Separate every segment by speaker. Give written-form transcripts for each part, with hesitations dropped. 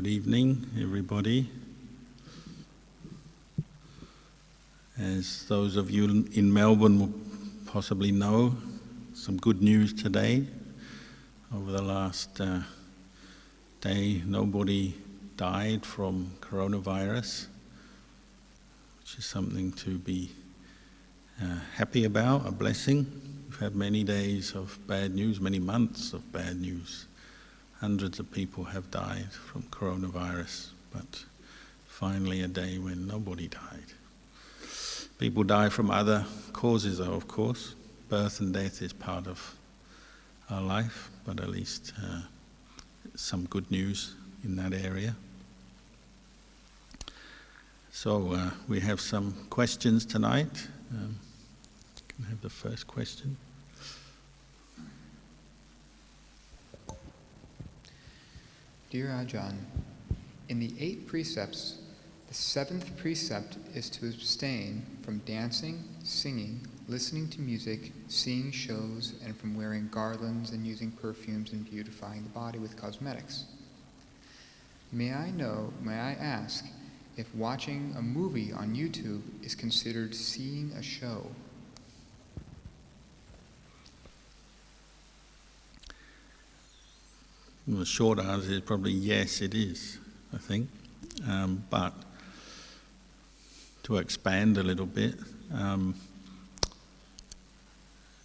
Speaker 1: Good evening, everybody. As those of you in Melbourne will possibly know, some good news today. Over the last day, nobody died from coronavirus, which is something to be happy about, a blessing. We've had many days of bad news, many months of bad news. Hundreds of people have died from coronavirus, but finally a day when nobody died. People die from other causes, though, of course. Birth and death is part of our life, but at least some good news in that area. So we have some questions tonight. Can I have the first question?
Speaker 2: Dear Ajahn, in the 8 precepts, the 7th precept is to abstain from dancing, singing, listening to music, seeing shows, and from wearing garlands and using perfumes and beautifying the body with cosmetics. May I ask if watching a movie on YouTube is considered seeing a show?
Speaker 1: Well, the short answer is probably yes, it is, I think. But to expand a little bit,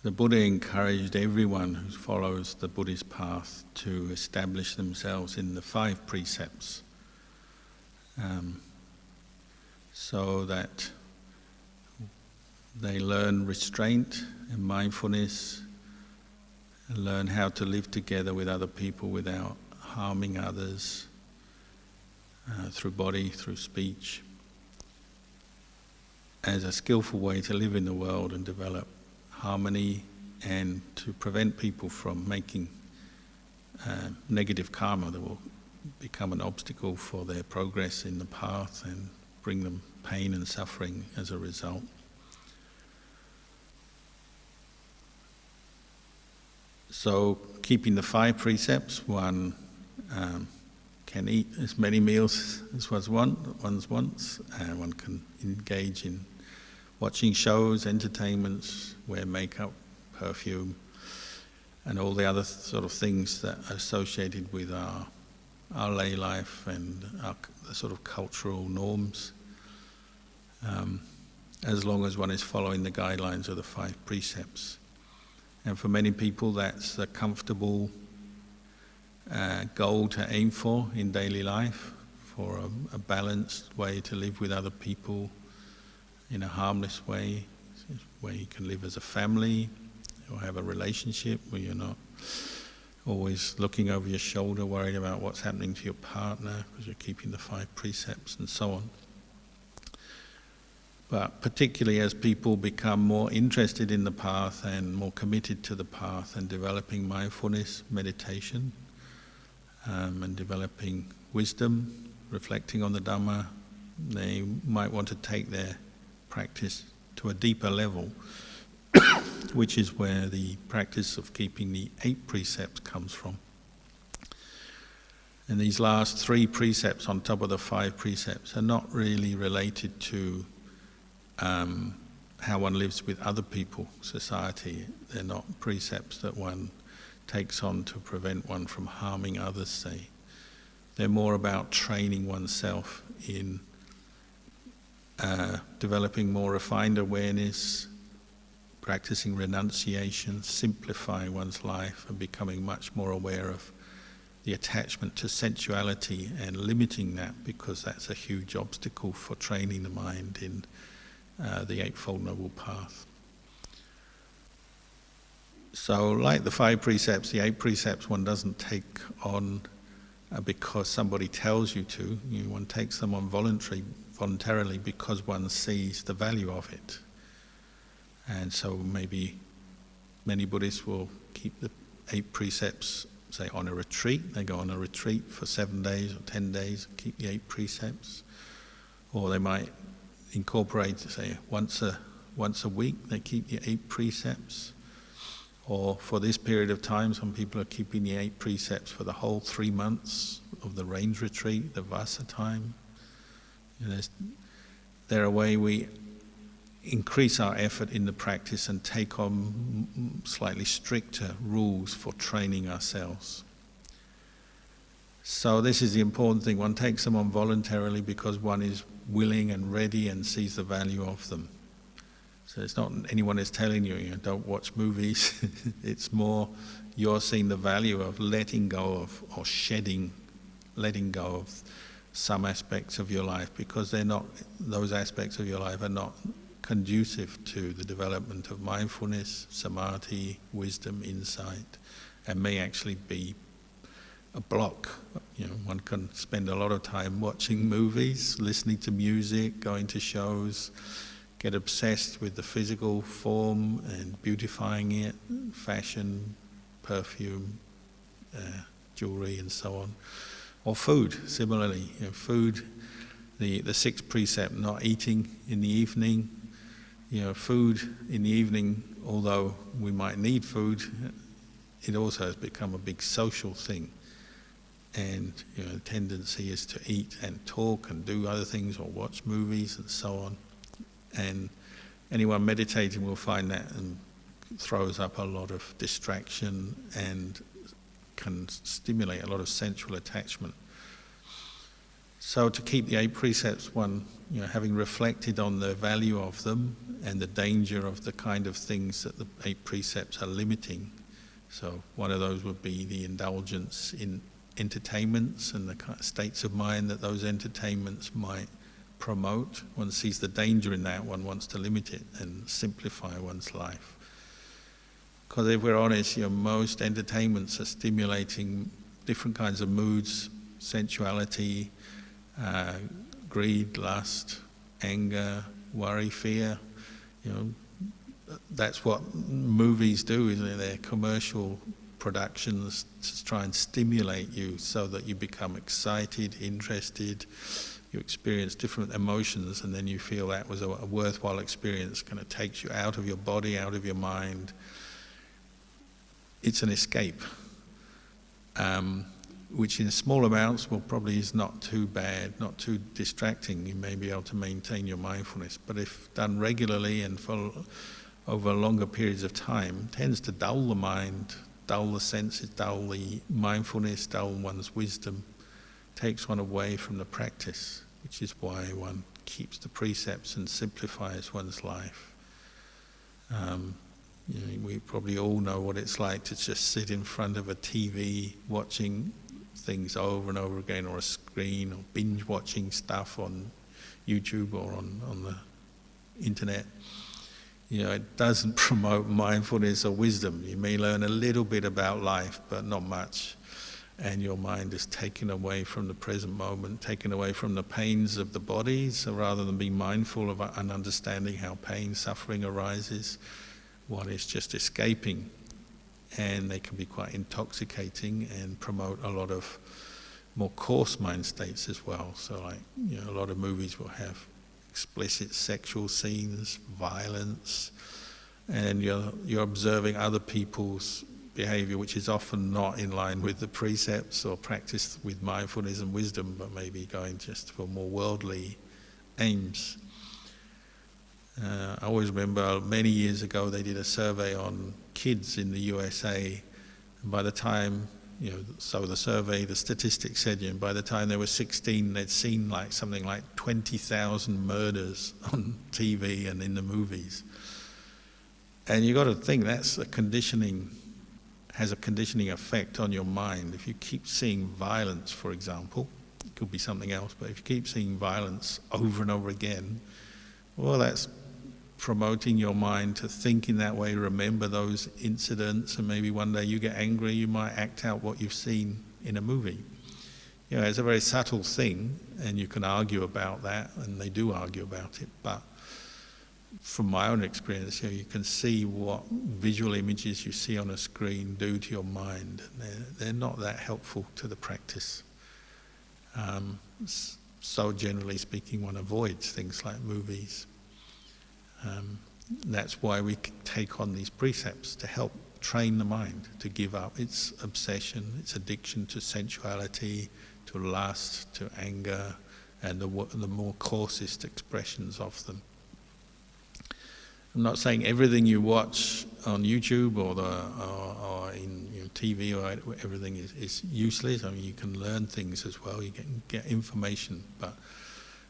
Speaker 1: the Buddha encouraged everyone who follows the Buddhist path to establish themselves in the 5 precepts, so that they learn restraint and mindfulness, and learn how to live together with other people without harming others, through body, through speech, as a skillful way to live in the world and develop harmony, and to prevent people from making negative karma that will become an obstacle for their progress in the path and bring them pain and suffering as a result. So, keeping the 5 precepts, one can eat as many meals as one wants, and one can engage in watching shows, entertainments, wear makeup, perfume, and all the other sort of things that are associated with our lay life and the sort of cultural norms, as long as one is following the guidelines of the 5 precepts. And for many people, that's a comfortable goal to aim for in daily life, for a balanced way to live with other people in a harmless way, where you can live as a family or have a relationship where you're not always looking over your shoulder, worried about what's happening to your partner because you're keeping the 5 precepts and so on. But particularly as people become more interested in the path and more committed to the path and developing mindfulness, meditation, and developing wisdom, reflecting on the Dhamma, they might want to take their practice to a deeper level, which is where the practice of keeping the 8 precepts comes from. And these last 3 precepts on top of the 5 precepts are not really related to how one lives with other people, society. They're not precepts that one takes on to prevent one from harming others, say. They're more about training oneself in developing more refined awareness, practicing renunciation, simplifying one's life, and becoming much more aware of the attachment to sensuality and limiting that, because that's a huge obstacle for training the mind in the Eightfold Noble Path. So, like the 5 precepts, the 8 precepts one doesn't take on because somebody tells you to. One takes them on voluntarily because one sees the value of it. And so maybe many Buddhists will keep the 8 precepts, say, on a retreat. They go on a retreat for 7 days or 10 days, keep the 8 precepts. Or they might incorporate, say, once a week, they keep the 8 precepts. Or for this period of time, some people are keeping the 8 precepts for the whole 3 months of the range retreat, the Vasa time. They're a way we increase our effort in the practice and take on slightly stricter rules for training ourselves. So this is the important thing. One takes them on voluntarily because one is willing and ready and sees the value of them. So it's not anyone is telling you, don't watch movies. It's more you're seeing the value of letting go of, or letting go of some aspects of your life, because those aspects of your life are not conducive to the development of mindfulness, samadhi, wisdom, insight, and may actually be a block. One can spend a lot of time watching movies, listening to music, going to shows, get obsessed with the physical form and beautifying it, fashion, perfume, jewelry, and so on. Or food, similarly. Food, the sixth precept, not eating in the evening. Food in the evening, although we might need food, it also has become a big social thing. And the tendency is to eat and talk and do other things, or watch movies and so on. And anyone meditating will find that and throws up a lot of distraction and can stimulate a lot of sensual attachment. So to keep the 8 precepts, one, having reflected on the value of them and the danger of the kind of things that the 8 precepts are limiting. So one of those would be the indulgence in entertainments and the kind of states of mind that those entertainments might promote. One sees the danger in that. One wants to limit it and simplify one's life. Because if we're honest, most entertainments are stimulating different kinds of moods, sensuality, greed, lust, anger, worry, fear. That's what movies do, isn't it? They're commercial productions to try and stimulate you so that you become excited, interested, you experience different emotions, and then you feel that was a worthwhile experience. Kind of takes you out of your body, out of your mind. It's an escape, which in small amounts probably is not too bad, not too distracting. You may be able to maintain your mindfulness, but if done regularly and over longer periods of time, tends to dull the mind, dull the senses, dull the mindfulness, dull one's wisdom, takes one away from the practice, which is why one keeps the precepts and simplifies one's life. We probably all know what it's like to just sit in front of a TV watching things over and over again, or a screen, or binge watching stuff on YouTube or on the internet. It doesn't promote mindfulness or wisdom. You may learn a little bit about life, but not much. And your mind is taken away from the present moment, taken away from the pains of the body. So rather than being mindful of and understanding how pain, suffering arises, one is just escaping. And they can be quite intoxicating and promote a lot of more coarse mind states as well. So a lot of movies will have explicit sexual scenes, violence, and you're observing other people's behavior, which is often not in line with the precepts or practice with mindfulness and wisdom, but maybe going just for more worldly aims. I always remember many years ago they did a survey on kids in the USA, and by the time, the statistics said, by the time they were 16, they'd seen something like 20,000 murders on TV and in the movies. And you've got to think that's has a conditioning effect on your mind. If you keep seeing violence, for example, it could be something else, but if you keep seeing violence over and over again, well, that's promoting your mind to think in that way, remember those incidents, and maybe one day you get angry, you might act out what you've seen in a movie. It's a very subtle thing, and you can argue about that, and they do argue about it, but from my own experience, you can see what visual images you see on a screen do to your mind. They're not that helpful to the practice. So generally speaking, one avoids things like movies. That's why we take on these precepts, to help train the mind to give up its obsession, its addiction to sensuality, to lust, to anger, and the more coarsest expressions of them. I'm not saying everything you watch on YouTube or in TV or everything is useless. I mean, you can learn things as well. You can get information, but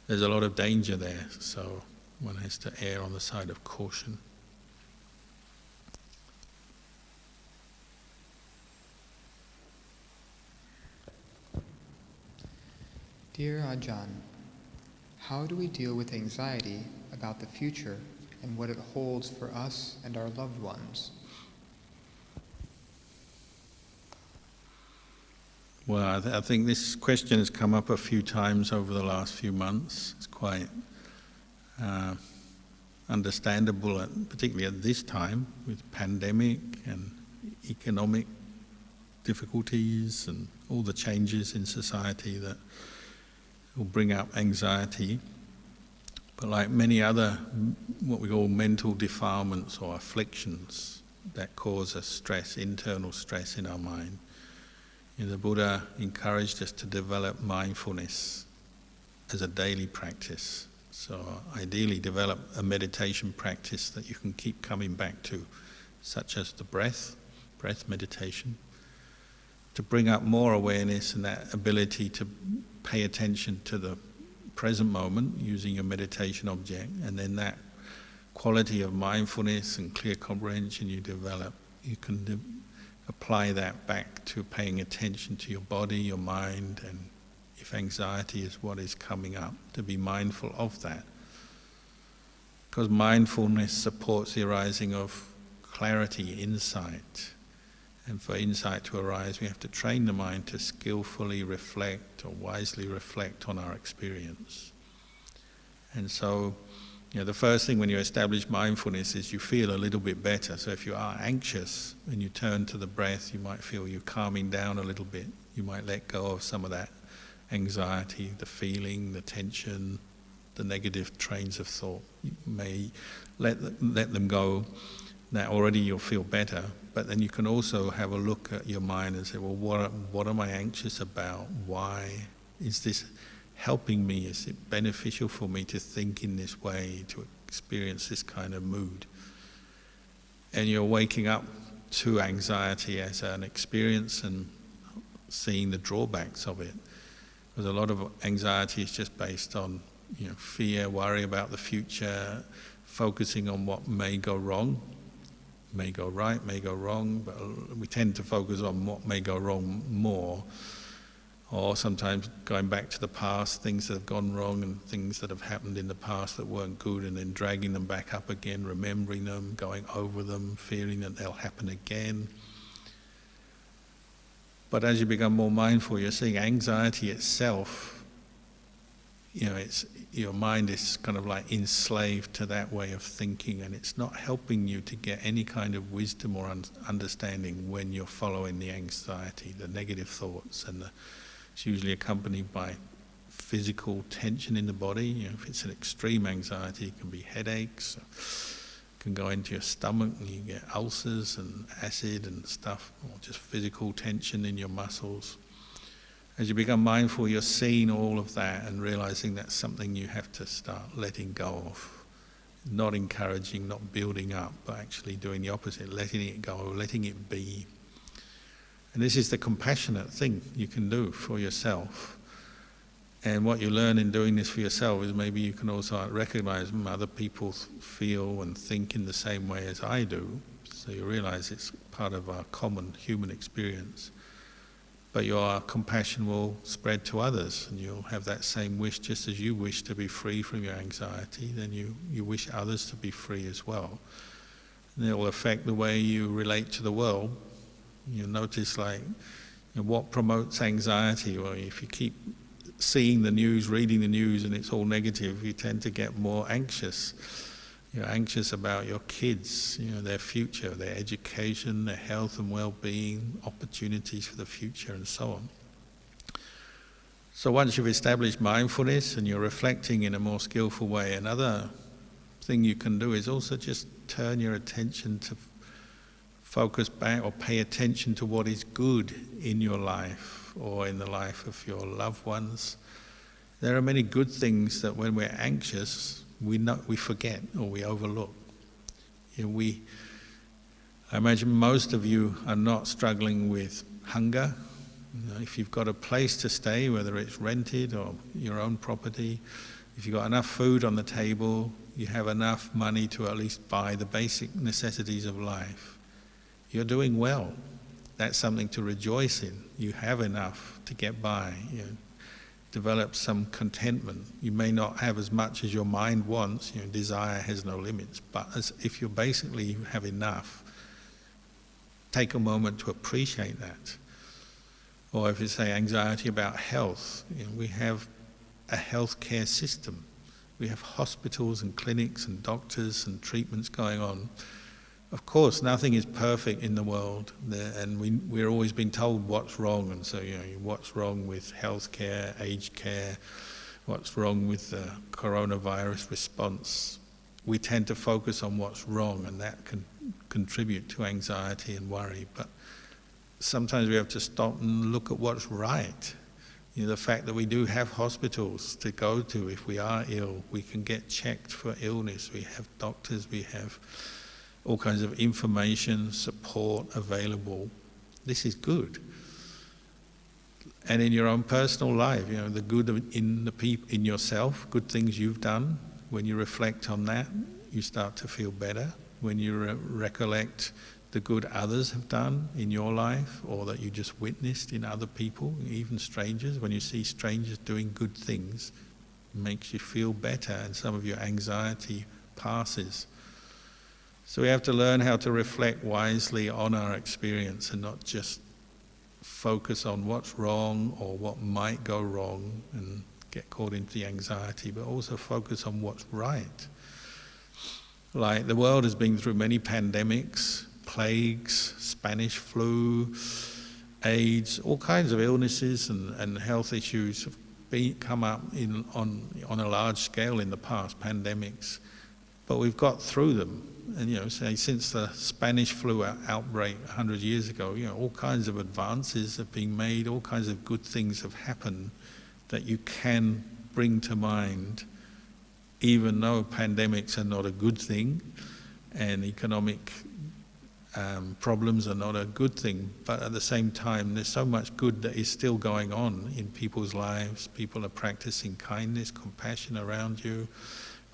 Speaker 1: there's a lot of danger there. So one has to err on the side of caution.
Speaker 2: Dear Ajahn, how do we deal with anxiety about the future and what it holds for us and our loved ones?
Speaker 1: Well, I think this question has come up a few times over the last few months. It's quite understandable, particularly at this time with pandemic and economic difficulties and all the changes in society that will bring up anxiety. But like many other, what we call mental defilements or afflictions that cause us stress, internal stress in our mind, the Buddha encouraged us to develop mindfulness as a daily practice. So ideally develop a meditation practice that you can keep coming back to, such as the breath meditation, to bring up more awareness and that ability to pay attention to the present moment using your meditation object, and then that quality of mindfulness and clear comprehension you develop, you can apply that back to paying attention to your body, your mind, and if anxiety is what is coming up, to be mindful of that. Because mindfulness supports the arising of clarity, insight. And for insight to arise, we have to train the mind to skillfully reflect or wisely reflect on our experience. And so, the first thing when you establish mindfulness is you feel a little bit better. So if you are anxious, when you turn to the breath, you might feel you're calming down a little bit. You might let go of some of that anxiety, the feeling, the tension, the negative trains of thought. You may let them go. Now already you'll feel better, but then you can also have a look at your mind and say, well, what am I anxious about? Why is this helping me? Is it beneficial for me to think in this way, to experience this kind of mood? And you're waking up to anxiety as an experience and seeing the drawbacks of it. Because a lot of anxiety is just based on fear, worry about the future, focusing on what may go wrong. May go right, may go wrong, but we tend to focus on what may go wrong more, or sometimes going back to the past, things that have gone wrong and things that have happened in the past that weren't good, and then dragging them back up again, remembering them, going over them, fearing that they'll happen again. But as you become more mindful, you're seeing anxiety itself, your mind is kind of like enslaved to that way of thinking, and it's not helping you to get any kind of wisdom or understanding when you're following the anxiety, the negative thoughts, and it's usually accompanied by physical tension in the body. If it's an extreme anxiety, it can be headaches, it can go into your stomach and you get ulcers and acid and stuff, or just physical tension in your muscles. As you become mindful, you're seeing all of that and realizing that's something you have to start letting go of. Not encouraging, not building up, but actually doing the opposite, letting it go, letting it be. And this is the compassionate thing you can do for yourself. And what you learn in doing this for yourself is maybe you can also recognize other people feel and think in the same way as I do. So you realize it's part of our common human experience. But your compassion will spread to others, and you'll have that same wish. Just as you wish to be free from your anxiety, then you wish others to be free as well. And it will affect the way you relate to the world. You'll notice what promotes anxiety. Well, if you keep seeing the news, reading the news, and it's all negative, you tend to get more anxious. You're anxious about your kids, their future, their education, their health and well-being, opportunities for the future, and so on. So once you've established mindfulness and you're reflecting in a more skillful way, another thing you can do is also just turn your attention to focus back or pay attention to what is good in your life or in the life of your loved ones. There are many good things that when we're anxious, we forget or we overlook. I imagine most of you are not struggling with hunger. If you've got a place to stay, whether it's rented or your own property, if you've got enough food on the table, you have enough money to at least buy the basic necessities of life, you're doing well. That's something to rejoice in. You have enough to get by. Develop some contentment. You may not have as much as your mind wants. Desire has no limits. But if you basically have enough, take a moment to appreciate that. Or if you say anxiety about health, we have a healthcare system. We have hospitals and clinics and doctors and treatments going on. Of course, nothing is perfect in the world, and we're always being told what's wrong, and so what's wrong with healthcare, aged care, what's wrong with the coronavirus response. We tend to focus on what's wrong, and that can contribute to anxiety and worry. But sometimes we have to stop and look at what's right. The fact that we do have hospitals to go to if we are ill, we can get checked for illness, we have doctors, we have all kinds of information, support available. This is good. And in your own personal life, the good in yourself, good things you've done, when you reflect on that, you start to feel better. When you recollect the good others have done in your life, or that you just witnessed in other people, even strangers, when you see strangers doing good things, it makes you feel better, and some of your anxiety passes. So we have to learn how to reflect wisely on our experience and not just focus on what's wrong or what might go wrong and get caught into the anxiety, but also focus on what's right. Like the world has been through many pandemics, plagues, Spanish flu, AIDS, all kinds of illnesses and health issues have come up on a large scale in the past, pandemics. But we've got through them. And say since the Spanish flu outbreak 100 years ago, all kinds of advances have been made, all kinds of good things have happened that you can bring to mind, even though pandemics are not a good thing and economic problems are not a good thing. But at the same time, there's so much good that is still going on in people's lives. People are practicing kindness, compassion around you.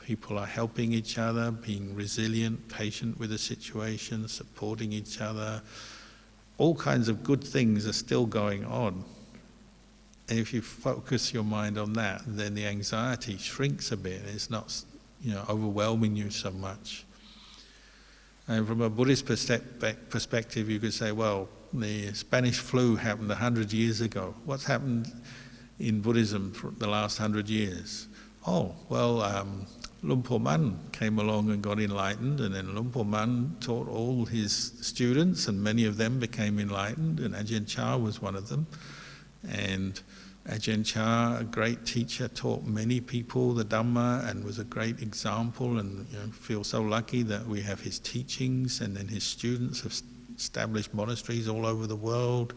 Speaker 1: People are helping each other, being resilient, patient with the situation, supporting each other. All kinds of good things are still going on. And if you focus your mind on that, then the anxiety shrinks a bit. It's not, overwhelming you so much. And from a Buddhist perspective, you could say, well, the Spanish flu happened 100 years ago. What's happened in Buddhism for the last 100 years? Oh, well, Luang Por Man came along and got enlightened, and then Luang Por Man taught all his students, and many of them became enlightened, and Ajahn Chah was one of them. And Ajahn Chah, a great teacher, taught many people the Dhamma and was a great example, and feel so lucky that we have his teachings, and then his students have established monasteries all over the world.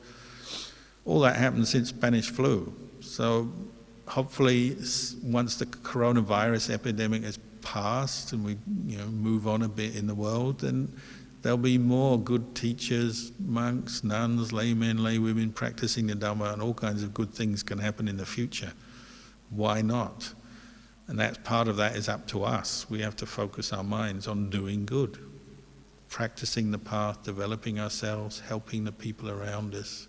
Speaker 1: All that happened since Spanish flu. So hopefully, once the coronavirus epidemic has passed and we move on a bit in the world, then there'll be more good teachers, monks, nuns, laymen, laywomen practicing the Dhamma, and all kinds of good things can happen in the future. Why not? And that's part of that is up to us. We have to focus our minds on doing good, practicing the path, developing ourselves, helping the people around us.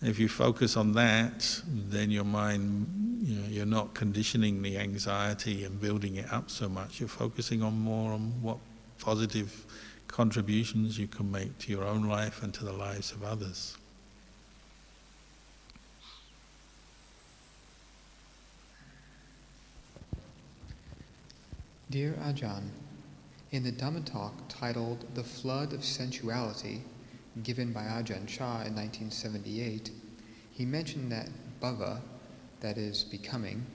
Speaker 1: If you focus on that, then your mind, you're not conditioning the anxiety and building it up so much. You're focusing more on what positive contributions you can make to your own life and to the lives of others.
Speaker 2: Dear Ajahn, in the Dhamma talk titled The Flood of Sensuality, given by Ajahn Chah in 1978, he mentioned that bhava, that is becoming,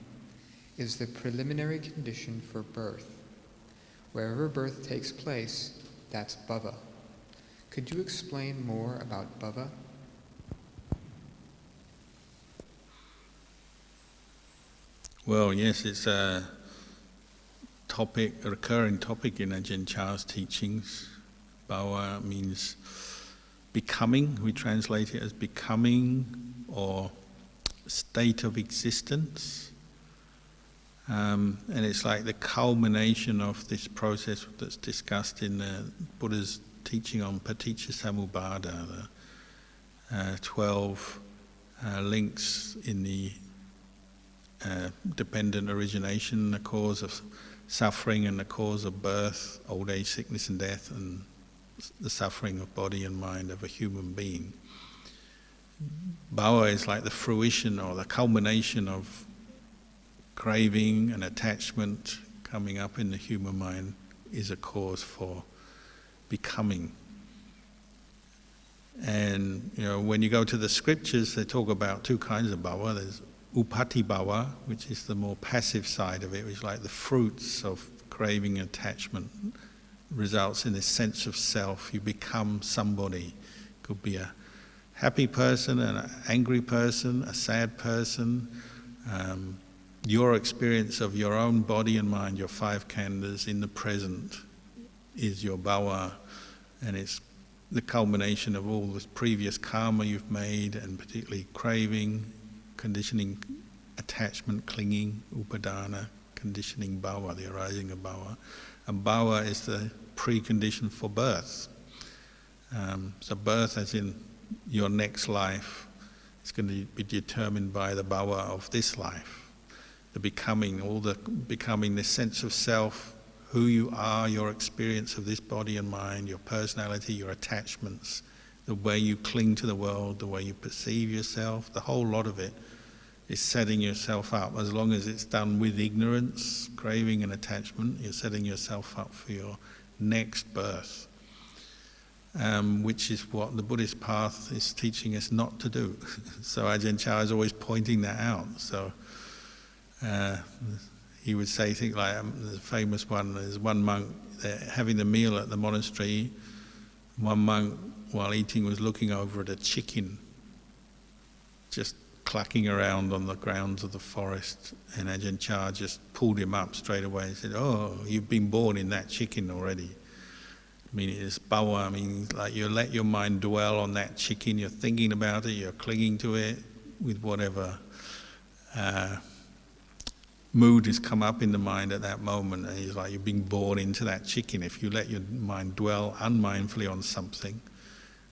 Speaker 2: is the preliminary condition for birth. Wherever birth takes place, that's bhava. Could you explain more about bhava?
Speaker 1: Well, yes, it's a recurring topic in Ajahn Chah's teachings. Bhava means becoming. We translate it as becoming or state of existence. And it's like the culmination of this process that's discussed in the Buddha's teaching on Paticca Samuppada, the 12 links in the dependent origination, the cause of suffering and the cause of birth, old age, sickness and death, and the suffering of body and mind of a human being. Bhava is like the fruition or the culmination of craving and attachment coming up in the human mind is a cause for becoming. And when you go to the scriptures, they talk about two kinds of bhava. There's upati bhava, which is the more passive side of it, which is like the fruits of craving and attachment results in this sense of self. You become somebody. It could be a happy person, an angry person, a sad person. Your experience of your own body and mind, your five khandhas in the present, is your bhava, and it's the culmination of all this previous karma you've made, and particularly craving, conditioning, attachment, clinging, upadana, conditioning bhava, the arising of bhava. And bhava is the precondition for birth. So birth, as in your next life, is going to be determined by the bhava of this life. The becoming, becoming this sense of self, who you are, your experience of this body and mind, your personality, your attachments, the way you cling to the world, the way you perceive yourself, the whole lot of it is setting yourself up. As long as it's done with ignorance, craving and attachment, you're setting yourself up for your next birth, which is what the Buddhist path is teaching us not to do. So Ajahn Chah is always pointing that out. So he would say things like, the famous one, there's one monk having the meal at the monastery. One monk, while eating, was looking over at a chicken just clucking around on the grounds of the forest, and Ajahn Chah just pulled him up straight away and said, "Oh, you've been born in that chicken already." I mean, it's bhava. I mean, like you let your mind dwell on that chicken, you're thinking about it, you're clinging to it with whatever mood has come up in the mind at that moment, and it's like you've been born into that chicken. If you let your mind dwell unmindfully on something,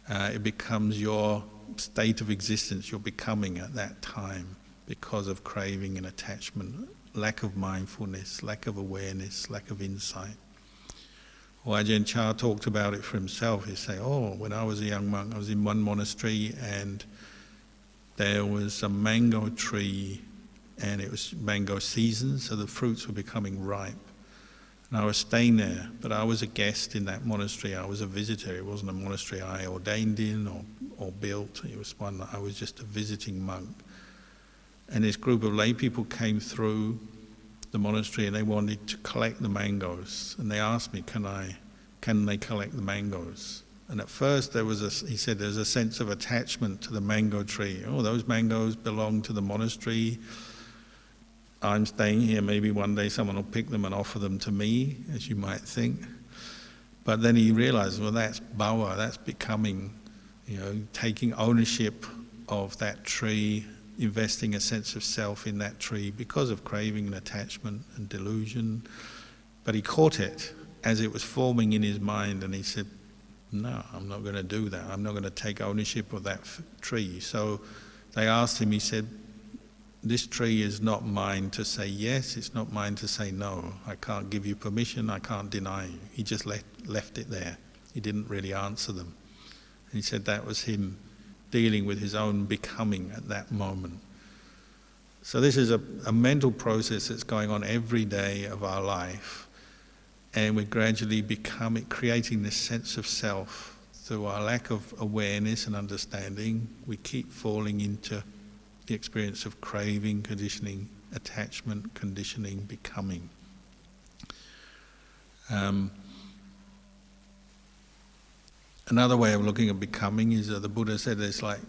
Speaker 1: it becomes your state of existence, you're becoming at that time because of craving and attachment, lack of mindfulness, lack of awareness, lack of insight. Well, Ajahn Chah talked about it for himself. He said, when I was a young monk, I was in one monastery and there was a mango tree, and it was mango season, so the fruits were becoming ripe. And I was staying there, but I was a guest in that monastery. I was a visitor. It wasn't a monastery I ordained in or built. It was one that I was just a visiting monk. And this group of lay people came through the monastery and they wanted to collect the mangoes. And they asked me, can they collect the mangoes? And at first he said there's a sense of attachment to the mango tree. Oh, those mangoes belong to the monastery. I'm staying here, maybe one day someone will pick them and offer them to me, as you might think. But then he realized, well, that's bhava, that's becoming, taking ownership of that tree, investing a sense of self in that tree because of craving and attachment and delusion. But he caught it as it was forming in his mind, and he said, no, I'm not going to do that. I'm not going to take ownership of that tree. So they asked him, he said, this tree is not mine to say yes, it's not mine to say no. I can't give you permission, I can't deny you. He just left it there. He didn't really answer them. And he said that was him dealing with his own becoming at that moment. So this is a mental process that's going on every day of our life, and we're gradually creating this sense of self. Through our lack of awareness and understanding, we keep falling into the experience of craving, conditioning, attachment, conditioning, becoming. Another way of looking at becoming is that the Buddha said there's like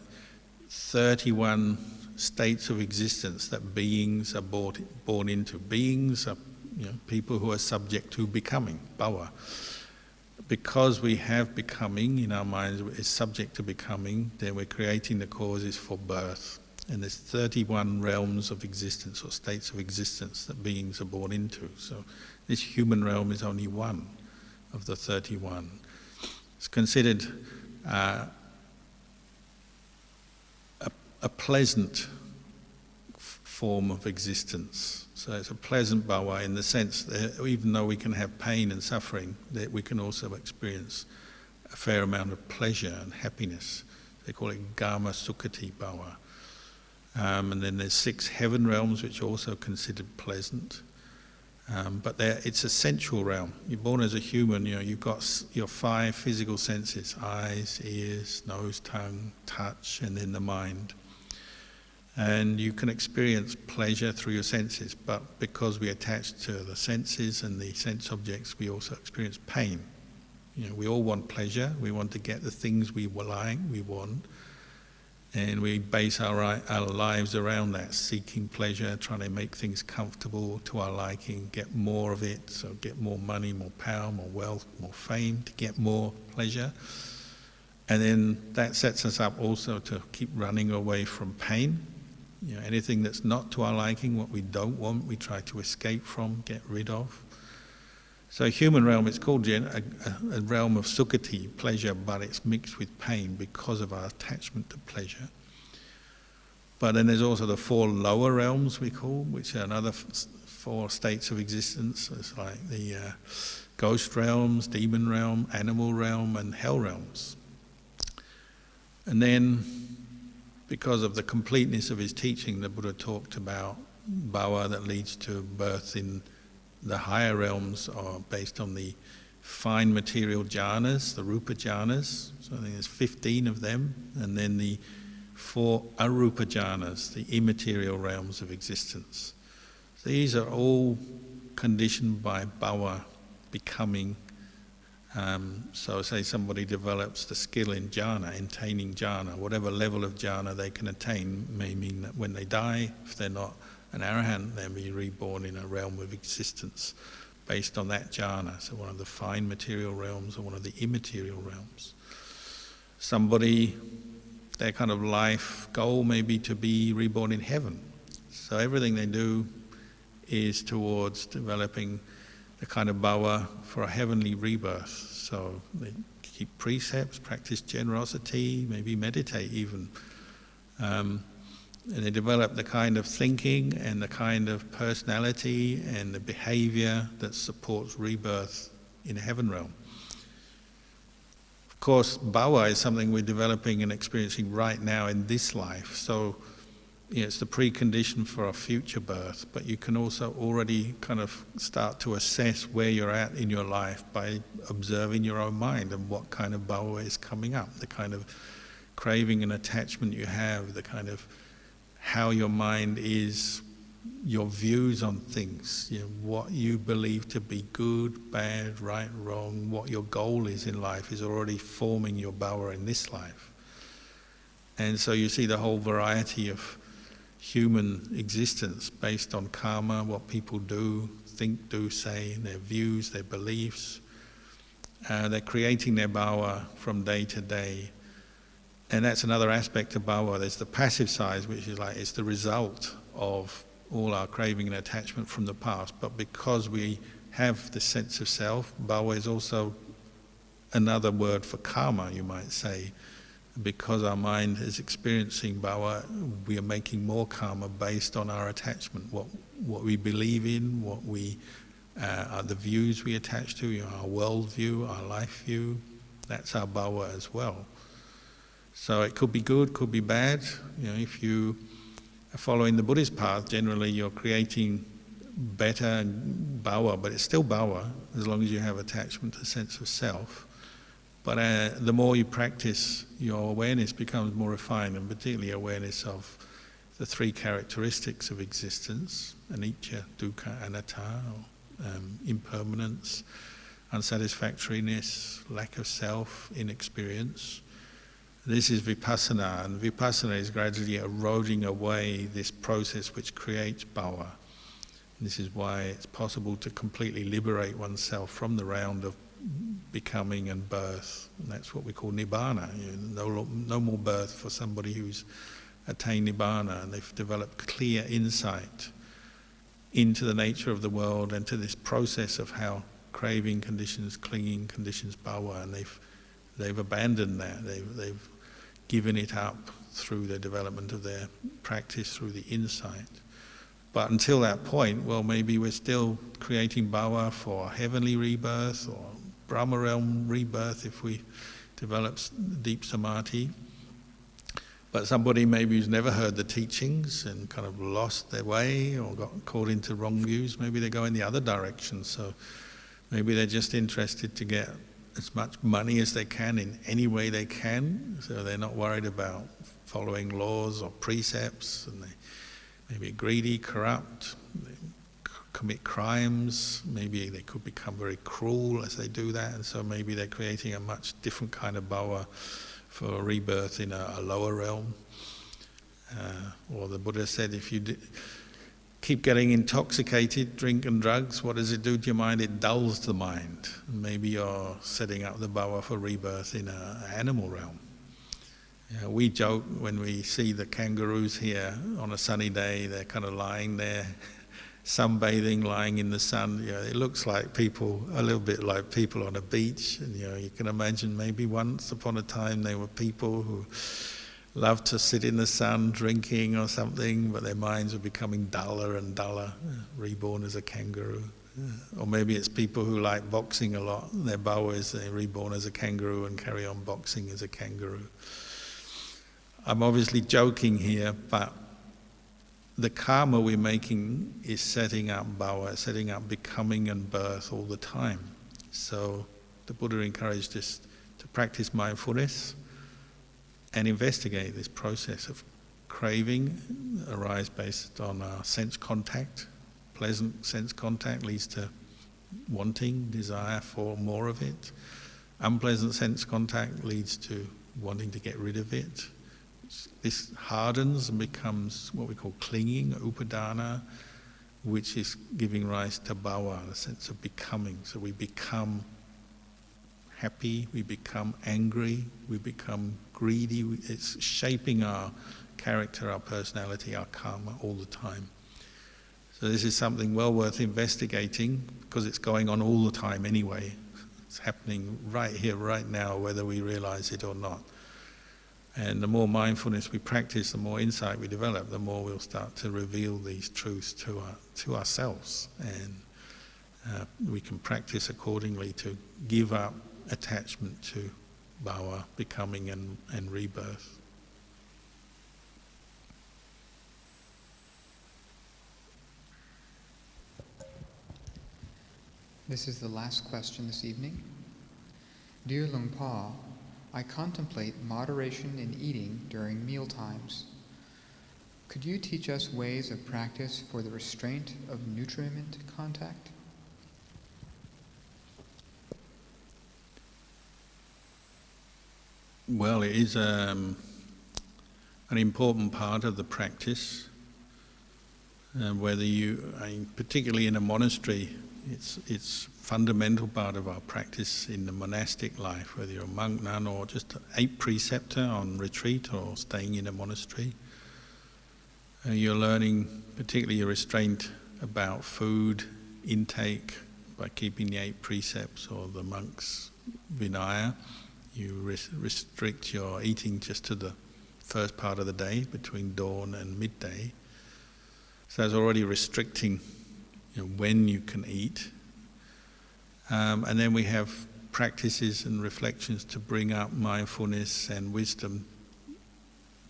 Speaker 1: 31 states of existence that beings are born into. Beings are people who are subject to becoming, bhava. Because we have becoming in our minds, is subject to becoming, then we're creating the causes for birth. And there's 31 realms of existence or states of existence that beings are born into. So this human realm is only one of the 31. It's considered a pleasant form of existence. So it's a pleasant bhava in the sense that even though we can have pain and suffering, that we can also experience a fair amount of pleasure and happiness. They call it Gama Sukhati bhava. And then there's 6 heaven realms which are also considered pleasant. But it's a sensual realm. You're born as a human, you've got your 5 physical senses: eyes, ears, nose, tongue, touch, and then the mind. And you can experience pleasure through your senses, but because we attach to the senses and the sense objects, we also experience pain. We all want pleasure. We want to get the things we want. And we base our lives around that, seeking pleasure, trying to make things comfortable to our liking, get more of it, so get more money, more power, more wealth, more fame, to get more pleasure. And then that sets us up also to keep running away from pain. Anything that's not to our liking, what we don't want, we try to escape from, get rid of. So human realm, it's called a realm of sukhati, pleasure, but it's mixed with pain because of our attachment to pleasure. But then there's also the 4 lower realms we call, which are another 4 states of existence. It's like the ghost realms, demon realm, animal realm, and hell realms. And then, because of the completeness of his teaching, the Buddha talked about bhava that leads to birth in the higher realms are based on the fine material jhanas, the rupa jhanas. So I think there's 15 of them. And then the 4 arupa jhanas, the immaterial realms of existence. These are all conditioned by bhava, becoming. So say somebody develops the skill in jhana, attaining jhana, whatever level of jhana they can attain may mean that when they die, if they're not an arahant, they'll be reborn in a realm of existence based on that jhana. So one of the fine material realms or one of the immaterial realms. Somebody, their kind of life goal may be to be reborn in heaven. So everything they do is towards developing the kind of bhava for a heavenly rebirth. So they keep precepts, practice generosity, maybe meditate even. And they develop the kind of thinking and the kind of personality and the behavior that supports rebirth in a heaven realm. Of course, bhava is something we're developing and experiencing right now in this life. So it's the precondition for a future birth, but you can also already kind of start to assess where you're at in your life by observing your own mind and what kind of bhava is coming up, the kind of craving and attachment you have, the kind of how your mind is, your views on things, what you believe to be good, bad, right, wrong, what your goal is in life is already forming your bhava in this life. And so you see the whole variety of human existence based on karma, what people do, think, do, say, their views, their beliefs. They're creating their bhava from day to day. And that's another aspect of bhava. There's the passive side, which is like it's the result of all our craving and attachment from the past. But because we have the sense of self, bhava is also another word for karma, you might say. Because our mind is experiencing bhava, we are making more karma based on our attachment, what we believe in, what we are the views we attach to, our world view, our life view. That's our bhava as well. So it could be good, could be bad. If you are following the Buddhist path, generally you're creating better bhava, but it's still bhava as long as you have attachment to the sense of self. But the more you practice, your awareness becomes more refined, and particularly awareness of the 3 characteristics of existence: anicca, dukkha, anatta, impermanence, unsatisfactoriness, lack of self, inexperience. This is vipassana, and vipassana is gradually eroding away this process which creates bhava. This is why it's possible to completely liberate oneself from the round of becoming and birth. And that's what we call nibbana. No more birth for somebody who's attained nibbana, and they've developed clear insight into the nature of the world and to this process of how craving conditions, clinging conditions, bhava, and they've abandoned that. They've given it up through the development of their practice, through the insight. But until that point, well, maybe we're still creating bhava for heavenly rebirth or Brahma realm rebirth if we develop deep samadhi. But somebody maybe who's never heard the teachings and kind of lost their way or got caught into wrong views, maybe they go in the other direction. So maybe they're just interested to get as much money as they can in any way they can. So they're not worried about following laws or precepts, and they maybe greedy, corrupt, they commit crimes, maybe they could become very cruel as they do that, and so maybe they're creating a much different kind of bhava for rebirth in a lower realm. Or the Buddha said, if you keep getting intoxicated, drink and drugs, what does it do to your mind? It dulls the mind. Maybe you're setting up the bhava for rebirth in an animal realm. We joke when we see the kangaroos here on a sunny day, they're kind of lying there, sunbathing, lying in the sun. It looks like people, a little bit like people on a beach. And you can imagine maybe once upon a time they were people who loved to sit in the sun drinking or something, but their minds were becoming duller and duller, reborn as a kangaroo. Or maybe it's people who like boxing a lot. Their bhava is they're reborn as a kangaroo and carry on boxing as a kangaroo. I'm obviously joking here, but the karma we're making is setting up bhava, setting up becoming and birth all the time. So the Buddha encouraged us to practice mindfulness and investigate this process of craving arise based on sense contact. Pleasant sense contact leads to wanting, desire for more of it. Unpleasant sense contact leads to wanting to get rid of it. This hardens and becomes what we call clinging, upadana, which is giving rise to bhava, the sense of becoming. So we become happy, we become angry, we become greedy. It's shaping our character, our personality, our karma all the time. So this is something well worth investigating because it's going on all the time anyway. It's happening right here, right now, whether we realize it or not. And the more mindfulness we practice, the more insight we develop, the more we'll start to reveal these truths to ourselves. And we can practice accordingly to give up attachment to bhava, becoming and rebirth.
Speaker 2: This is the last question this evening. Dear Luang Pa, I contemplate moderation in eating during meal times. Could you teach us ways of practice for the restraint of nutriment contact?
Speaker 1: Well, it is an important part of the practice. Particularly in a monastery, it's fundamental part of our practice in the monastic life, whether you're a monk, nun, or just an 8 preceptor on retreat or staying in a monastery. You're learning particularly a restraint about food intake by keeping the 8 precepts or the monk's Vinaya. You restrict your eating just to the first part of the day between dawn and midday. So it's already restricting when you can eat. And then we have practices and reflections to bring up mindfulness and wisdom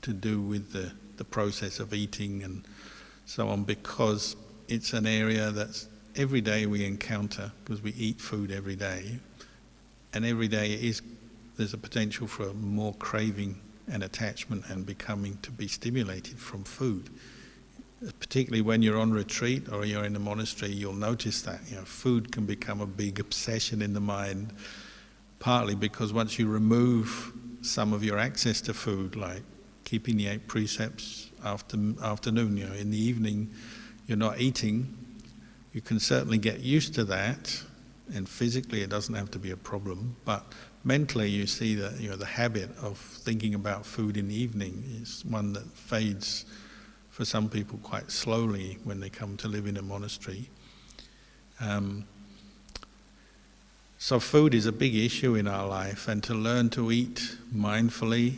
Speaker 1: to do with the process of eating and so on, because it's an area that's every day we encounter, because we eat food every day, and every day there's a potential for more craving and attachment and becoming to be stimulated from food. particularly when you're on retreat or you're in a monastery, you'll notice that food can become a big obsession in the mind, partly because once you remove some of your access to food, like keeping the 8 precepts afternoon, in the evening you're not eating, you can certainly get used to that, and physically it doesn't have to be a problem, but mentally you see that the habit of thinking about food in the evening is one that fades for some people quite slowly when they come to live in a monastery. So food is a big issue in our life, and to learn to eat mindfully,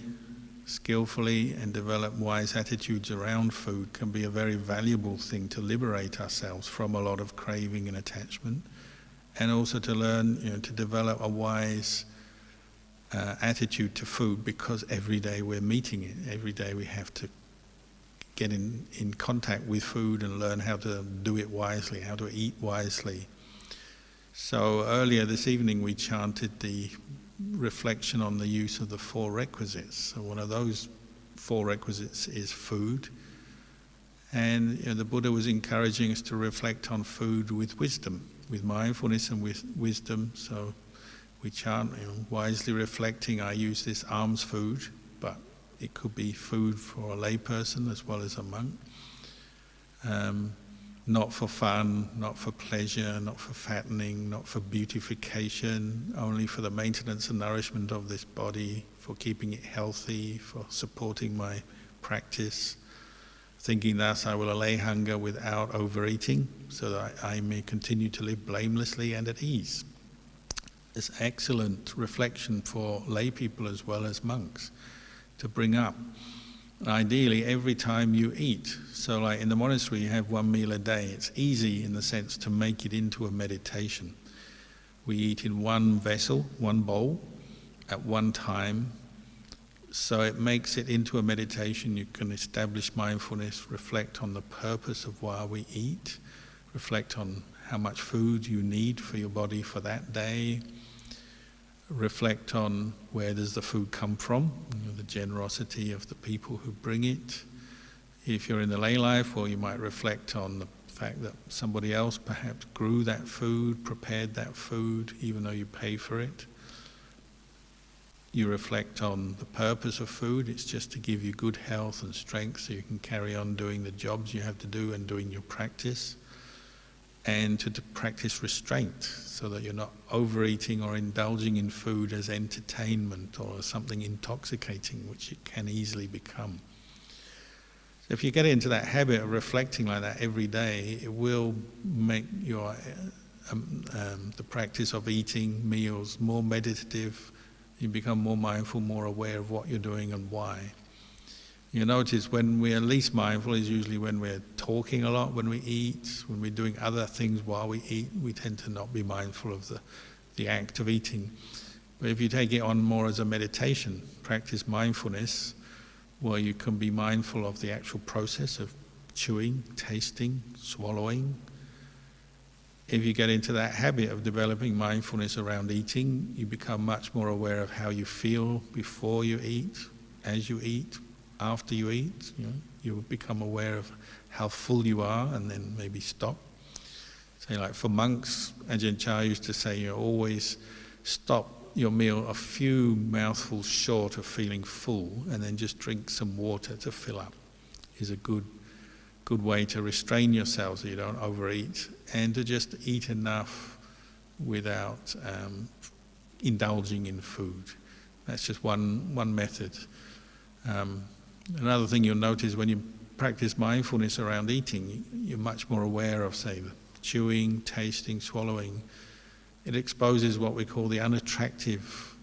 Speaker 1: skillfully, and develop wise attitudes around food can be a very valuable thing to liberate ourselves from a lot of craving and attachment, and also to learn to develop a wise attitude to food, because every day we're meeting it. Every day we have to get in contact with food and learn how to do it wisely, how to eat wisely. So earlier this evening we chanted the reflection on the use of the 4 requisites. So one of those 4 requisites is food. And the Buddha was encouraging us to reflect on food with wisdom, with mindfulness and with wisdom. So we chant, wisely reflecting, I use this alms food, but it could be food for a layperson as well as a monk. Not for fun, not for pleasure, not for fattening, not for beautification, only for the maintenance and nourishment of this body, for keeping it healthy, for supporting my practice. Thinking thus, I will allay hunger without overeating, so that I may continue to live blamelessly and at ease. It's excellent reflection for lay people as well as monks to bring up. Ideally, every time you eat. So like in the monastery, you have 1 meal a day. It's easy in the sense to make it into a meditation. We eat in 1 vessel, 1 bowl, at 1 time. So it makes it into a meditation. You can establish mindfulness, reflect on the purpose of why we eat, reflect on how much food you need for your body for that day, reflect on where does the food come from, the generosity of the people who bring it. If you're in the lay life, well, you might reflect on the fact that somebody else perhaps grew that food, prepared that food, even though you pay for it. You reflect on the purpose of food. It's just to give you good health and strength so you can carry on doing the jobs you have to do and doing your practice. And to practice restraint, so that you're not overeating or indulging in food as entertainment or as something intoxicating, which it can easily become. So if you get into that habit of reflecting like that every day, it will make your the practice of eating meals more meditative. You become more mindful, more aware of what you're doing and why. You notice when we're least mindful is usually when we're talking a lot when we eat, when we're doing other things while we eat, we tend to not be mindful of the act of eating. But if you take it on more as a meditation, practice mindfulness, where you can be mindful of the actual process of chewing, tasting, swallowing. If you get into that habit of developing mindfulness around eating, you become much more aware of how you feel before you eat, as you eat, after you eat. You become aware of how full you are and then maybe stop. Say like for monks, Ajahn Chah used to say, always stop your meal a few mouthfuls short of feeling full and then just drink some water to fill up. Is a good way to restrain yourself so you don't overeat, and to just eat enough without indulging in food. That's just one method. Another thing you'll notice when you practice mindfulness around eating, you're much more aware of, say, chewing, tasting, swallowing. It exposes what we call the unattractive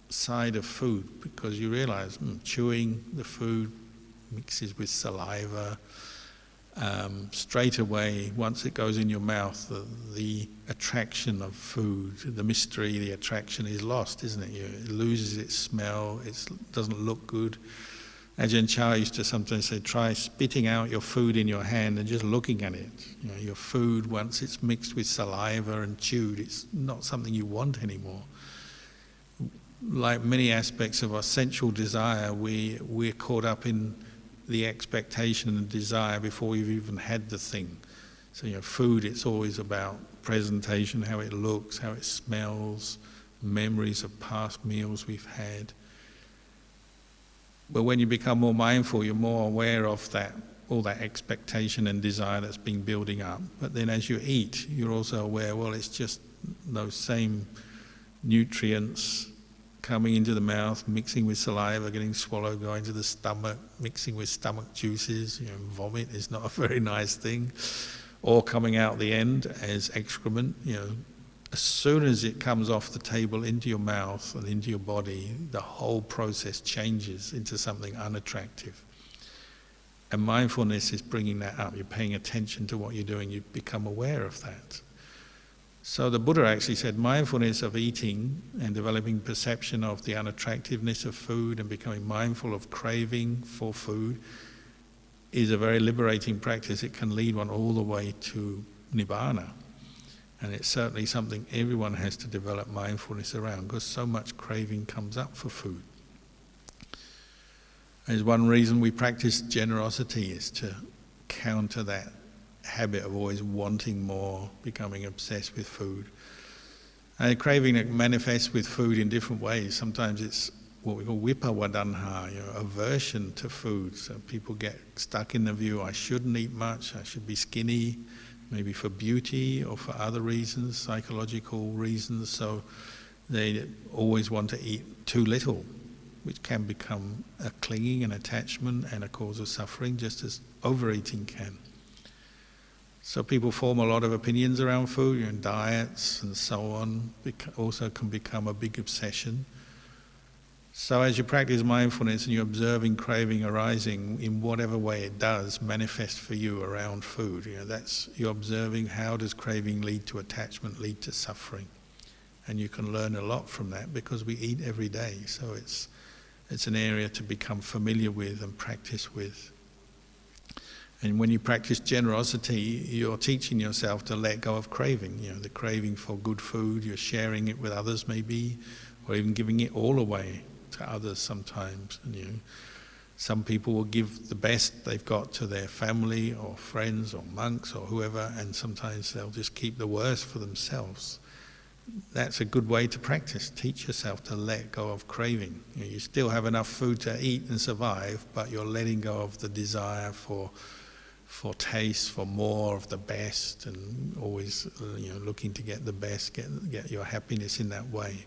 Speaker 1: side of food, because you realize chewing the food mixes with saliva. Straight away, once it goes in your mouth, the attraction of food, the mystery, the attraction is lost, isn't it? It loses its smell, it doesn't look good. Ajahn Chah used to sometimes say, try spitting out your food in your hand and just looking at it. Your food, once it's mixed with saliva and chewed, it's not something you want anymore. Like many aspects of our sensual desire, we're caught up in the expectation and the desire before you've even had the thing. So, food, it's always about presentation, how it looks, how it smells, memories of past meals we've had. But when you become more mindful, you're more aware of that, all that expectation and desire that's been building up. But then as you eat, you're also aware, well, it's just those same nutrients coming into the mouth, mixing with saliva, getting swallowed, going to the stomach, mixing with stomach juices. Vomit is not a very nice thing. Or coming out the end as excrement. As soon as it comes off the table into your mouth and into your body, the whole process changes into something unattractive. And mindfulness is bringing that up. You're paying attention to what you're doing. You become aware of that. So the Buddha actually said mindfulness of eating and developing perception of the unattractiveness of food and becoming mindful of craving for food is a very liberating practice. It can lead one all the way to Nibbana. And it's certainly something everyone has to develop mindfulness around, because so much craving comes up for food. There's one reason we practice generosity, is to counter that habit of always wanting more, becoming obsessed with food. And craving that manifests with food in different ways. Sometimes it's what we call vipawadanha, aversion to food. So people get stuck in the view, I shouldn't eat much, I should be skinny, maybe for beauty or for other reasons, psychological reasons. So they always want to eat too little, which can become a clinging, an attachment, and a cause of suffering, just as overeating can. So people form a lot of opinions around food, and diets and so on also can become a big obsession. So as you practice mindfulness and you're observing craving arising in whatever way it does manifest for you around food, that's, you're observing how does craving lead to attachment, lead to suffering. And you can learn a lot from that because we eat every day. So it's an area to become familiar with and practice with. And when you practice generosity, you're teaching yourself to let go of craving. The craving for good food, you're sharing it with others maybe, or even giving it all away to others sometimes. And some people will give the best they've got to their family or friends or monks or whoever, and sometimes they'll just keep the worst for themselves. That's a good way to practice. Teach yourself to let go of craving. You still have enough food to eat and survive, but you're letting go of the desire for taste, for more of the best, and always looking to get the best, get your happiness in that way.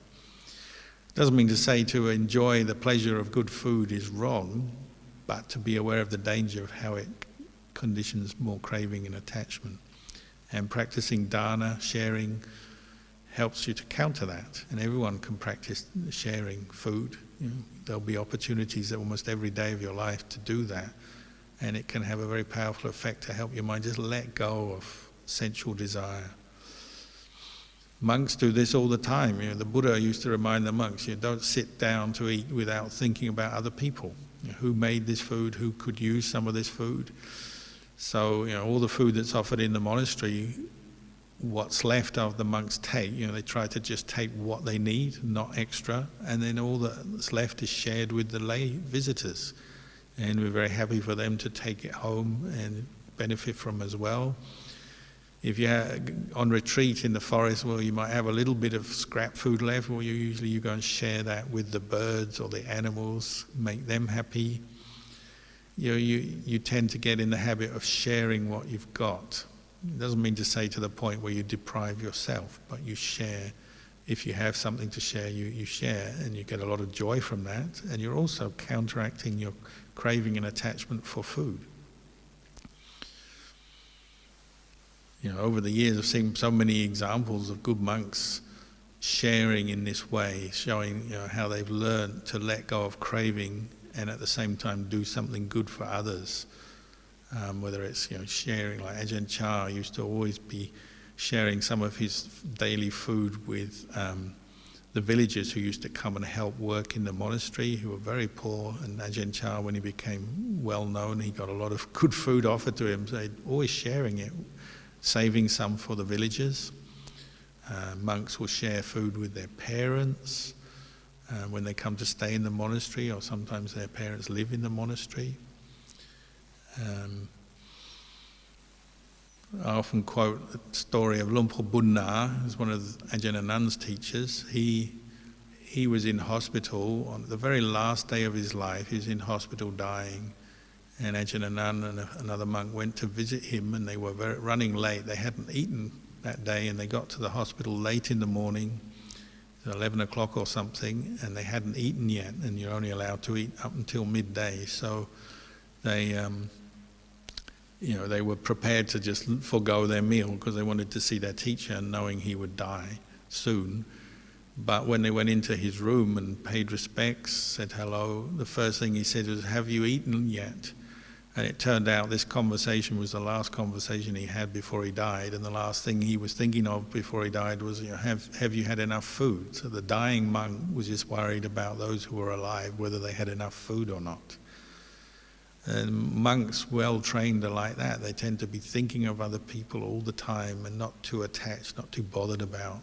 Speaker 1: Doesn't mean to say to enjoy the pleasure of good food is wrong, but to be aware of the danger of how it conditions more craving and attachment. And practicing dana, sharing, helps you to counter that. And everyone can practice sharing food. There'll be opportunities almost every day of your life to do that. And it can have a very powerful effect to help your mind just let go of sensual desire. Monks do this all the time. The Buddha used to remind the monks, don't sit down to eat without thinking about other people. Who made this food? Who could use some of this food? So, all the food that's offered in the monastery, what's left of the monks take, they try to just take what they need, not extra, and then all that's left is shared with the lay visitors. And we're very happy for them to take it home and benefit from as well. If you're on retreat in the forest, well, you might have a little bit of scrap food left, well, you go and share that with the birds or the animals, make them happy. You tend to get in the habit of sharing what you've got. It doesn't mean to say to the point where you deprive yourself, but you share. If you have something to share, you share, and you get a lot of joy from that, and you're also counteracting your craving and attachment for food. Over the years I've seen so many examples of good monks sharing in this way, showing how they've learned to let go of craving and at the same time do something good for others. Whether it's sharing, like Ajahn Chah used to always be sharing some of his daily food with the villagers who used to come and help work in the monastery, who were very poor. And Ajahn Chah, when he became well known, he got a lot of good food offered to him, so he'd always sharing it, saving some for the villagers. Monks will share food with their parents when they come to stay in the monastery, or sometimes their parents live in the monastery. I often quote the story of Lumpur Bunna, who's one of Ajahn Anand's teachers. He was in hospital on the very last day of his life. He was in hospital dying, and Ajahn Anand and another monk went to visit him, and they were running late. They hadn't eaten that day, and they got to the hospital late in the morning, 11 o'clock or something, and they hadn't eaten yet, and you're only allowed to eat up until midday. So they they were prepared to just forego their meal because they wanted to see their teacher, knowing he would die soon. But when they went into his room and paid respects, said hello, the first thing he said was, "Have you eaten yet?" And it turned out this conversation was the last conversation he had before he died, and the last thing he was thinking of before he died was, have you had enough food? So the dying monk was just worried about those who were alive, whether they had enough food or not. And monks, well trained, are like that. They tend to be thinking of other people all the time and not too attached, not too bothered about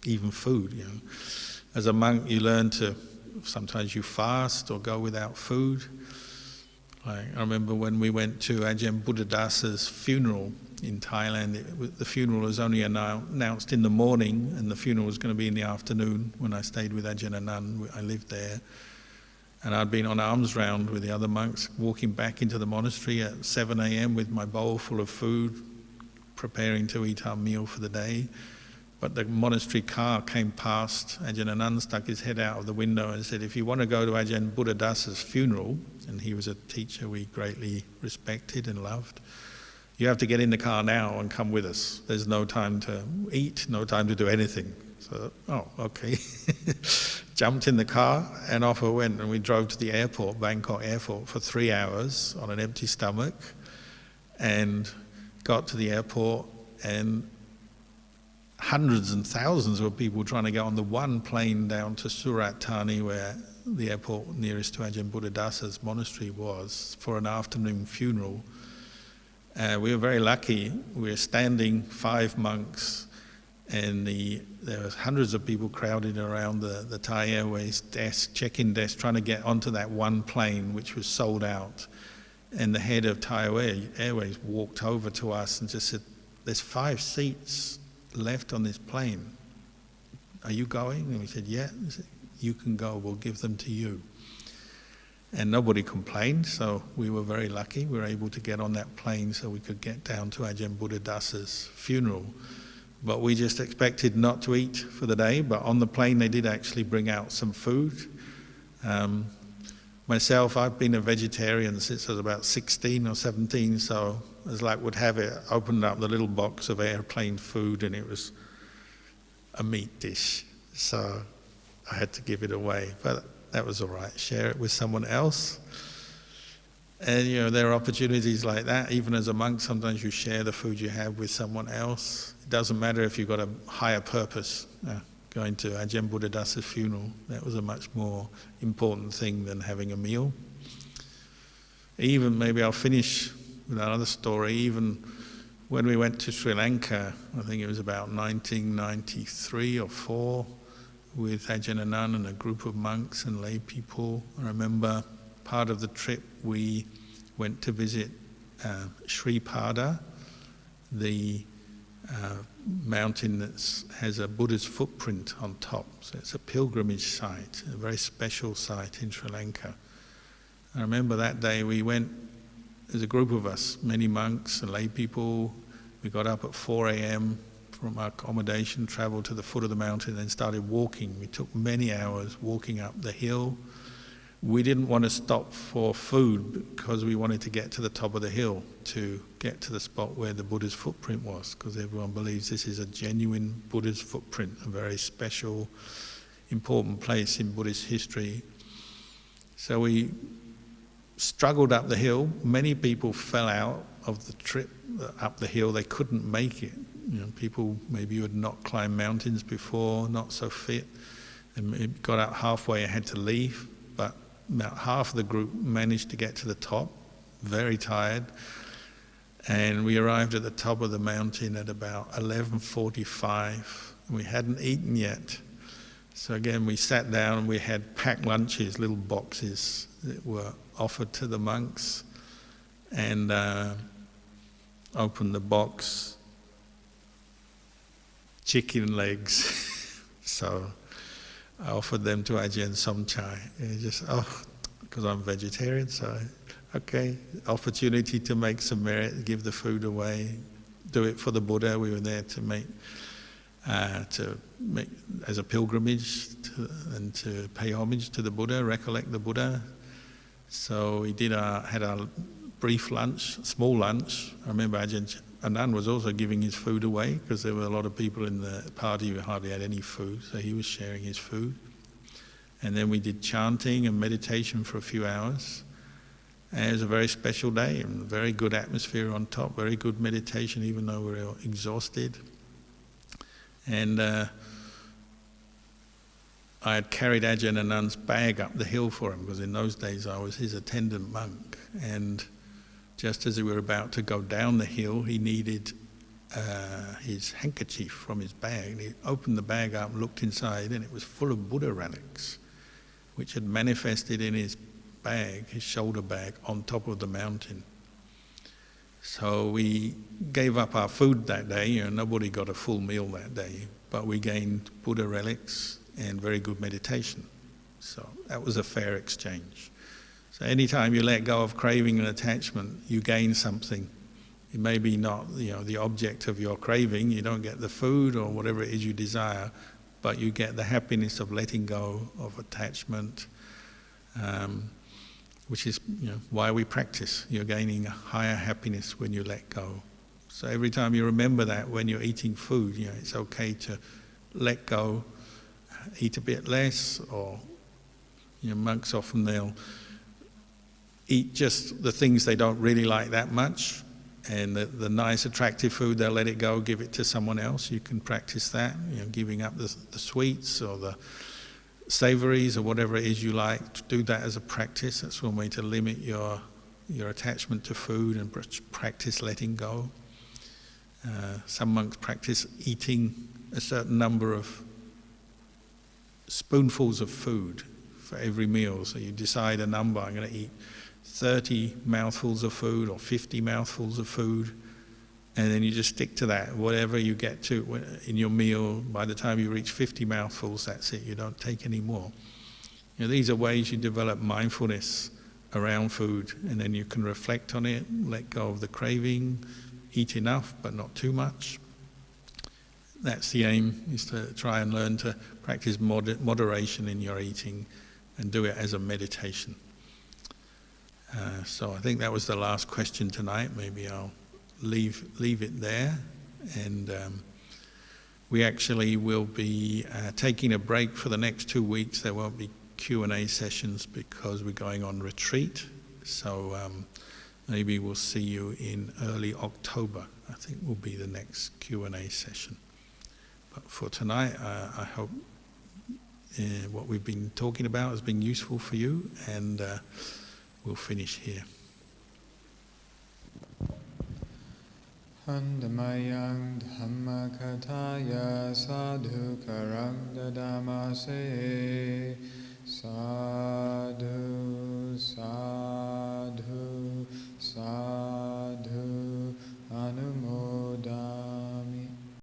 Speaker 1: even food. As a monk, you learn to, sometimes you fast or go without food. I remember when we went to Ajahn Buddhadasa's funeral in Thailand, the funeral was only announced in the morning, and the funeral was going to be in the afternoon. When I stayed with Ajahn Anand, I lived there. And I'd been on alms round with the other monks, walking back into the monastery at 7 a.m. with my bowl full of food, preparing to eat our meal for the day. But the monastery car came past. Ajahn Anand stuck his head out of the window and said, "If you want to go to Ajahn Buddhadasa's funeral," and he was a teacher we greatly respected and loved, "you have to get in the car now and come with us. There's no time to eat, no time to do anything." So, okay. Jumped in the car and off I went, and we drove to the airport, Bangkok airport, for 3 hours on an empty stomach, and got to the airport, and hundreds and thousands of people trying to get on the one plane down to Surat Thani, where the airport nearest to Ajahn Buddhadasa's monastery was, for an afternoon funeral. We were very lucky. We were standing, 5 monks, and there was hundreds of people crowded around the Thai Airways desk, check-in desk, trying to get onto that one plane, which was sold out. And the head of Thai Airways walked over to us and just said, "There's 5 seats left on this plane. Are you going?" And we said, "Yeah." He said, "You can go, we'll give them to you." And nobody complained, so we were very lucky. We were able to get on that plane so we could get down to Ajahn Buddhadasa's funeral. But we just expected not to eat for the day, but on the plane they did actually bring out some food. Myself, I've been a vegetarian since I was about 16 or 17, so as luck would have it, I opened up the little box of airplane food and it was a meat dish. So I had to give it away, but that was all right. Share it with someone else. And there are opportunities like that. Even as a monk, sometimes you share the food you have with someone else. It doesn't matter if you've got a higher purpose. Going to Ajahn Buddhadasa's funeral, that was a much more important thing than having a meal. Even, maybe I'll finish with another story, even when we went to Sri Lanka, I think it was about 1993 or 4, with Ajahn Anand and a group of monks and lay people. I remember part of the trip we went to visit Sri Pada, the mountain that has a Buddha's footprint on top. So it's a pilgrimage site, a very special site in Sri Lanka. I remember that day we went, as a group of us, many monks and lay people. We got up at 4 a.m. from our accommodation, travelled to the foot of the mountain and started walking. We took many hours walking up the hill. We didn't want to stop for food because we wanted to get to the top of the hill to get to the spot where the Buddha's footprint was, because everyone believes this is a genuine Buddha's footprint, a very special, important place in Buddhist history. So we struggled up the hill. Many people fell out of the trip up the hill. They couldn't make it. People maybe who had not climbed mountains before, not so fit, and got out halfway and had to leave. But about half of the group managed to get to the top, very tired. And we arrived at the top of the mountain at about 11:45. We hadn't eaten yet. So again, we sat down and we had packed lunches, little boxes that were offered to the monks. and opened the box, chicken legs. So I offered them to Ajahn Somchai. And just, because I'm vegetarian, so okay, opportunity to make some merit, give the food away, do it for the Buddha. We were there to make as a pilgrimage and to pay homage to the Buddha, recollect the Buddha. So we had our brief lunch, small lunch. I remember Ajahn Anand was also giving his food away because there were a lot of people in the party who hardly had any food, so he was sharing his food. And then we did chanting and meditation for a few hours. And it was a very special day, and very good atmosphere on top, very good meditation even though we were exhausted. And I had carried Ajahn Anand's bag up the hill for him because in those days I was his attendant monk. And just as we were about to go down the hill, he needed his handkerchief from his bag. And he opened the bag up, looked inside, and it was full of Buddha relics, which had manifested in his bag, his shoulder bag, on top of the mountain. So we gave up our food that day. Nobody got a full meal that day, but we gained Buddha relics and very good meditation. So that was a fair exchange. So anytime you let go of craving and attachment, you gain something. It may be not the object of your craving, you don't get the food or whatever it is you desire, but you get the happiness of letting go of attachment, which is why we practice. You're gaining a higher happiness when you let go. So every time you remember that when you're eating food, it's okay to let go, eat a bit less, or monks often they'll eat just the things they don't really like that much, and the nice attractive food they'll let it go, give it to someone else. You can practice that, giving up the sweets or the savouries or whatever it is you like. To do that as a practice. That's one way to limit your attachment to food and practice letting go. Some monks practice eating a certain number of spoonfuls of food for every meal. So you decide a number. I'm going to eat 30 mouthfuls of food or 50 mouthfuls of food, and then you just stick to that. Whatever you get to in your meal, by the time you reach 50 mouthfuls, that's it. You don't take any more. These are ways you develop mindfulness around food, and then you can reflect on it, let go of the craving, eat enough but not too much. That's the aim, is to try and learn to practice moderation in your eating and do it as a meditation. So I think that was the last question tonight. Maybe I'll leave it there. And we actually will be taking a break for the next 2 weeks. There won't be Q&A sessions because we're going on retreat. So maybe we'll see you in early October. I think will be the next Q&A session. But for tonight, I hope what we've been talking about has been useful for you, and we'll finish here.
Speaker 2: Handamayang Dhamma Kataya Sadhu Karang Dadamase Sa